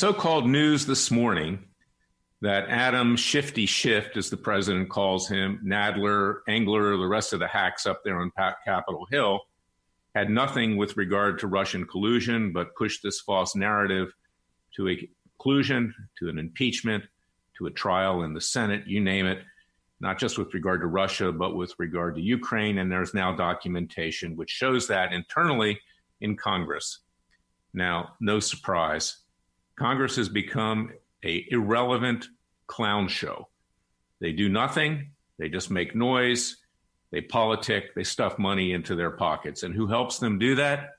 so-called news this morning that Adam Shifty Schiff, as the president calls him, Nadler, Engler, the rest of the hacks up there on Capitol Hill, had nothing with regard to Russian collusion, but pushed this false narrative to a conclusion, to an impeachment, to a trial in the Senate, you name it, not just with regard to Russia, but with regard to Ukraine. And there's now documentation which shows that internally in Congress. Now, no surprise, Congress has become an irrelevant clown show. They do nothing. They just make noise. They politic. They stuff money into their pockets. And who helps them do that?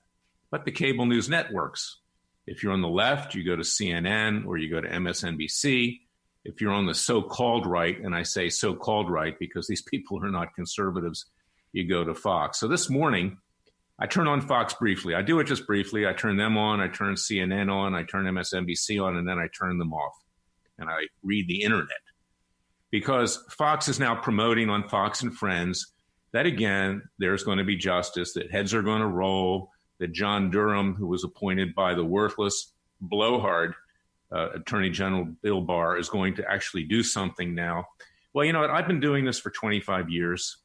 But the cable news networks. If you're on the left, you go to CNN or you go to MSNBC. If you're on the so-called right, and I say so-called right because these people are not conservatives, you go to Fox. So this morning, I turn on Fox briefly. I do it just briefly. I turn them on. I turn CNN on. I turn MSNBC on, and then I turn them off. And I read the internet. Because Fox is now promoting on Fox and Friends that, again, there's going to be justice, that heads are going to roll, that John Durham, who was appointed by the worthless blowhard Attorney General Bill Barr, is going to actually do something now. Well, you know what? I've been doing this for 25 years,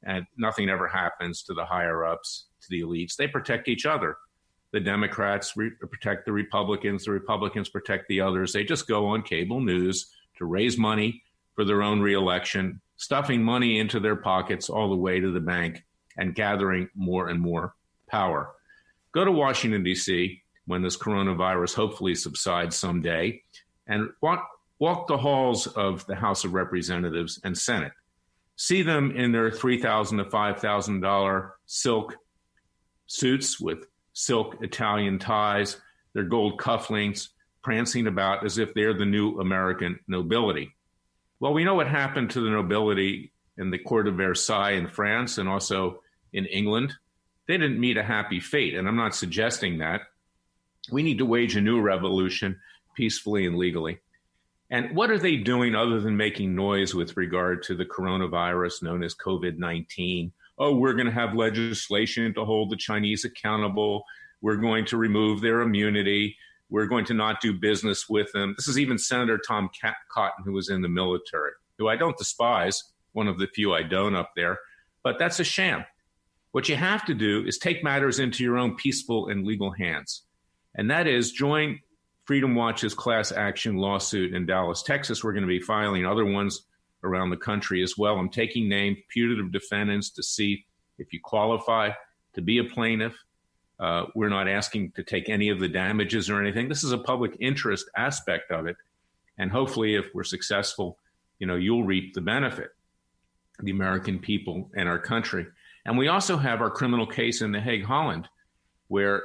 and nothing ever happens to the higher-ups, to the elites. They protect each other. The Democrats protect the Republicans protect the others. They just go on cable news to raise money for their own reelection, stuffing money into their pockets all the way to the bank and gathering more and more power. Go to Washington, D.C., when this coronavirus hopefully subsides someday, and walk the halls of the House of Representatives and Senate. See them in their $3,000 to $5,000 silk suits with silk Italian ties, their gold cufflinks, prancing about as if they're the new American nobility. Well, we know what happened to the nobility in the court of Versailles in France and also in England. They didn't meet a happy fate, and I'm not suggesting that. We need to wage a new revolution peacefully and legally. And what are they doing other than making noise with regard to the coronavirus known as COVID-19? Oh, we're going to have legislation to hold the Chinese accountable. We're going to remove their immunity. We're going to not do business with them. This is even Senator Tom Cotton, who was in the military, who I don't despise, one of the few I don't up there, but that's a sham. What you have to do is take matters into your own peaceful and legal hands. And that is join Freedom Watch's class action lawsuit in Dallas, Texas. We're going to be filing other ones around the country as well. I'm taking named putative defendants to see if you qualify to be a plaintiff. We're not asking to take any of the damages or anything. This is a public interest aspect of it. And hopefully, if we're successful, you'll reap the benefit, the American people and our country. And we also have our criminal case in The Hague, Holland, where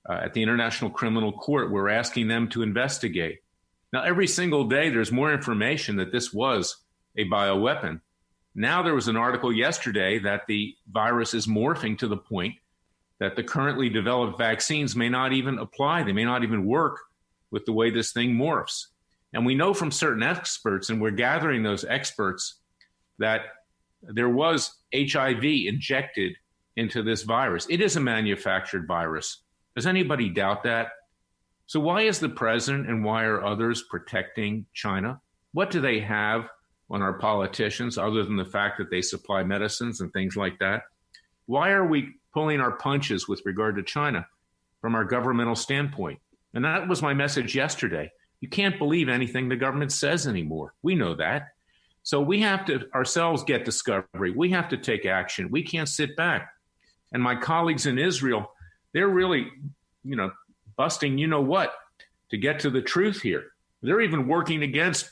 at the International Criminal Court, we're asking them to investigate. Now, every single day, there's more information that this was a bioweapon. Now, there was an article yesterday that the virus is morphing to the point that the currently developed vaccines may not even apply. They may not even work with the way this thing morphs. And we know from certain experts, and we're gathering those experts, that there was HIV injected into this virus. It is a manufactured virus. Does anybody doubt that? So why is the president and why are others protecting China? What do they have on our politicians other than the fact that they supply medicines and things like that? Why are we pulling our punches with regard to China from our governmental standpoint? And that was my message yesterday. You can't believe anything the government says anymore. We know that. So we have to ourselves get discovery. We have to take action. We can't sit back. And my colleagues in Israel, they're really, busting what to get to the truth here. They're even working against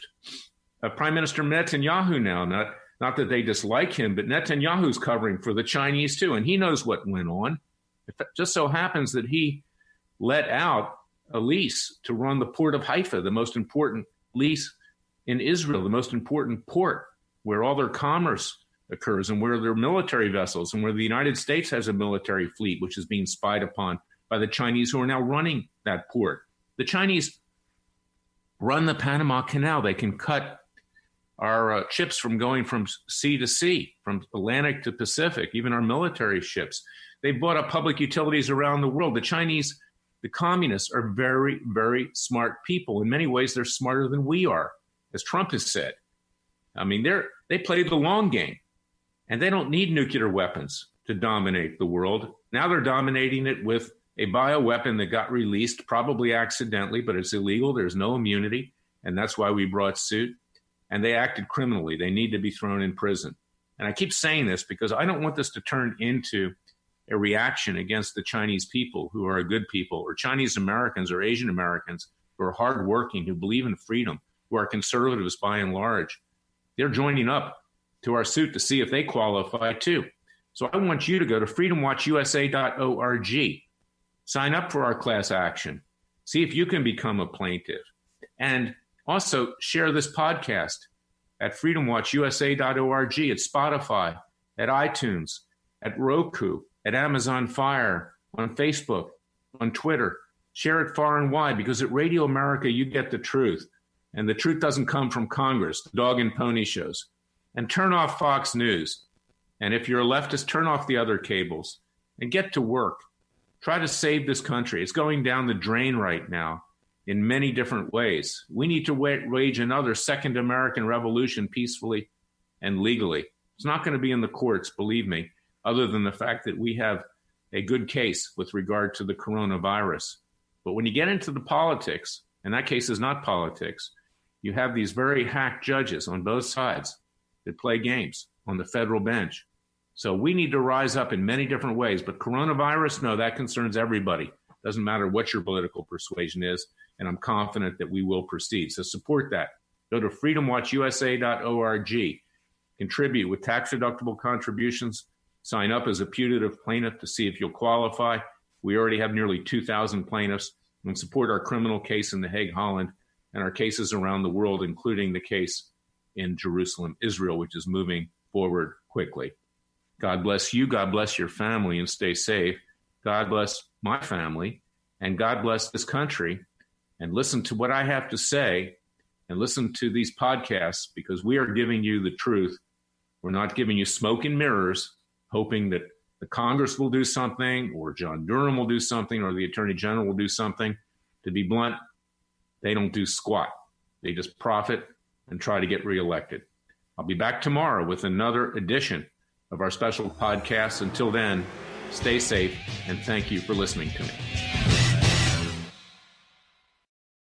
Prime Minister Netanyahu now. Not that they dislike him, but Netanyahu's covering for the Chinese too, and he knows what went on. It just so happens that he let out a lease to run the port of Haifa, the most important lease in Israel, the most important port where all their commerce occurs and where their military vessels and where the United States has a military fleet, which is being spied upon by the Chinese who are now running that port. The Chinese run the Panama Canal. They can cut our ships from going from sea to sea, from Atlantic to Pacific, even our military ships. They bought up public utilities around the world. The Chinese, The communists are very, very smart people. In many ways, they're smarter than we are, as Trump has said. I mean, they play the long game, and they don't need nuclear weapons to dominate the world. Now they're dominating it with a bioweapon that got released, probably accidentally, but it's illegal. There's no immunity, and that's why we brought suit. And they acted criminally. They need to be thrown in prison. And I keep saying this because I don't want this to turn into a reaction against the Chinese people who are good people, or Chinese Americans or Asian Americans who are hardworking, who believe in freedom, who are conservatives by and large. They're joining up to our suit to see if they qualify too. So I want you to go to freedomwatchusa.org, sign up for our class action, see if you can become a plaintiff, and also share this podcast at freedomwatchusa.org, at Spotify, at iTunes, at Roku, at Amazon Fire, on Facebook, on Twitter. Share it far and wide, because at Radio America, you get the truth. And the truth doesn't come from Congress, the dog and pony shows. And turn off Fox News. And if you're a leftist, turn off the other cables and get to work. Try to save this country. It's going down the drain right now in many different ways. We need to wage another second American revolution peacefully and legally. It's not going to be in the courts, believe me, other than the fact that we have a good case with regard to the coronavirus. But when you get into the politics, and that case is not politics, you have these very hack judges on both sides that play games on the federal bench. So we need to rise up in many different ways. But coronavirus, no, that concerns everybody. Doesn't matter what your political persuasion is. And I'm confident that we will proceed. So support that. Go to freedomwatchusa.org. Contribute with tax-deductible contributions. Sign up as a putative plaintiff to see if you'll qualify. We already have nearly 2,000 plaintiffs. And support our criminal case in The Hague, Holland, and our cases around the world, including the case in Jerusalem, Israel, which is moving forward quickly. God bless you. God bless your family, and stay safe. God bless my family, and God bless this country. And listen to what I have to say, and listen to these podcasts, because we are giving you the truth. We're not giving you smoke and mirrors, hoping that the Congress will do something, or John Durham will do something, or the Attorney General will do something. To be blunt, they don't do squat. They just profit and try to get reelected. I'll be back tomorrow with another edition of our special podcast. Until then, stay safe, and thank you for listening to me.